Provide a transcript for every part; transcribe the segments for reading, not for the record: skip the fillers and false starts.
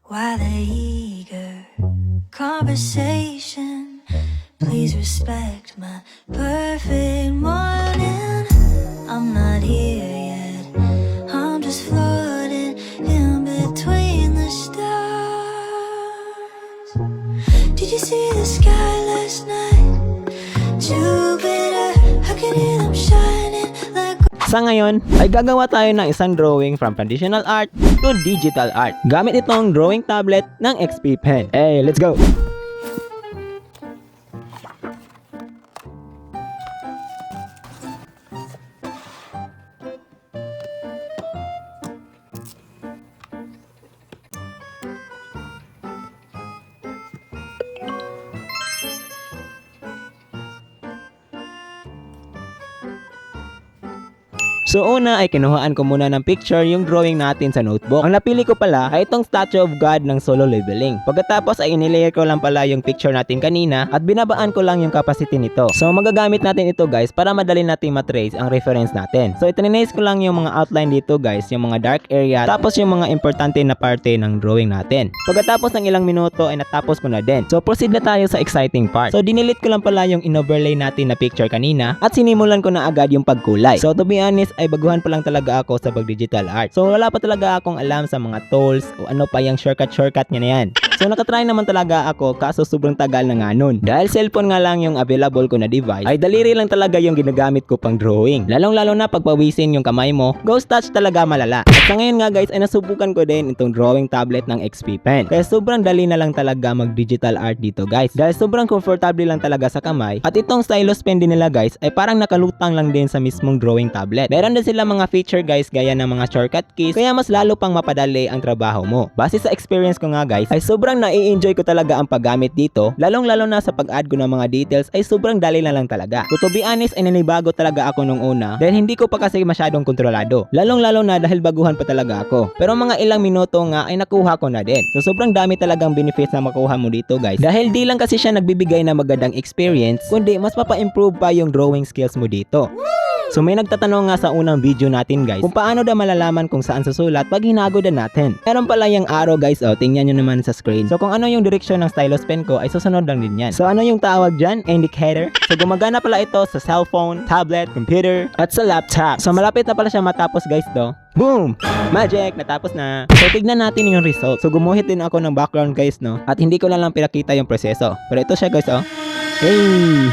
while the eager conversation. Please respect my perfect morning. I'm not here yet, I'm just floating in between the stars. Did you see the sky last night? Jupiter, I can hear them shining like. Sa ngayon, ay gagawa tayo ng isang drawing from traditional art to digital art gamit itong drawing tablet ng XP Pen. Hey, let's go! So una ay kinuhaan ko muna ng picture yung drawing natin sa notebook. Ang napili ko pala ay itong statue of God ng solo leveling. Pagkatapos ay inilayer ko lang pala yung picture natin kanina at binabaan ko lang yung capacity nito. So magagamit natin ito guys para madali natin matrace ang reference natin. So itininace ko lang yung mga outline dito guys, yung mga dark area, tapos yung mga importante na parte ng drawing natin. Pagkatapos ng ilang minuto ay natapos ko na din. So proceed na tayo sa exciting part. So dinilit ko lang pala yung in-overlay natin na picture kanina at sinimulan ko na agad yung pagkulay. So to be honest, ay baguhan pa lang talaga ako sa pag-digital art. So wala pa talaga akong alam sa mga tools o ano pa yung shortcut niya na yan. So nakatry naman talaga ako kaso sobrang tagal na nga nun. Dahil cellphone nga lang yung available ko na device, ay daliri lang talaga yung ginagamit ko pang drawing. Lalong-lalo na pagpawisin yung kamay mo, ghost touch talaga malala. At sa ngayon nga guys ay nasubukan ko din itong drawing tablet ng XP Pen. Kaya sobrang dali na lang talaga mag-digital art dito guys. Dahil sobrang comfortable lang talaga sa kamay. At itong stylus pen din nila guys ay parang nakalutang lang din sa mismong drawing tablet. Meron din sila mga feature guys gaya ng mga shortcut keys kaya mas lalo pang mapadali ang trabaho mo. Base sa experience ko nga guys ay sobrang nai-enjoy ko talaga ang paggamit dito, lalong-lalo na sa pag-add ko ng mga details ay sobrang dali na lang talaga. To be honest ay nanibago talaga ako nung una dahil hindi ko pa kasi masyadong kontrolado, lalong-lalo na dahil baguhan pa talaga ako. Pero mga ilang minuto nga ay nakuha ko na din. So sobrang dami talagang benefits na makuha mo dito guys dahil di lang kasi siya nagbibigay ng magandang experience kundi mas mapa-improve pa yung drawing skills mo dito. So may nagtatanong nga sa unang video natin guys kung paano daw malalaman kung saan susulat pag hinago na natin. Meron pala yung arrow guys, tingnan nyo naman sa screen. So kung ano yung direction ng stylus pen ko ay susunod lang din yan. So ano yung tawag dyan? Indicator. So gumagana pala ito sa cellphone, tablet, computer, at sa laptop. So malapit na pala siya matapos guys do. Boom! Magic! Natapos na. So tignan natin yung result. So gumuhit din ako ng background guys no. At hindi ko na lang pinakita yung proseso. Pero ito siya guys Hey!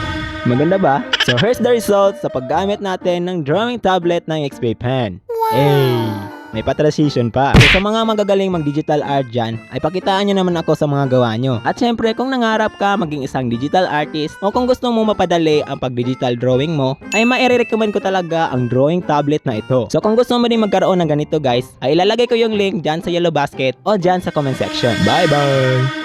Maganda ba? So here's the result sa paggamit natin ng drawing tablet ng XP Pen. Hey! May pa-transition pa. So sa mga magagaling mag-digital art dyan, ay pakitaan nyo naman ako sa mga gawa nyo. At syempre kung nangarap ka maging isang digital artist o kung gusto mo mapadali ang pag-digital drawing mo, ay mai-recommend ko talaga ang drawing tablet na ito. So kung gusto mo din magkaroon ng ganito guys, ay ilalagay ko yung link dyan sa yellow basket o dyan sa comment section. Bye bye!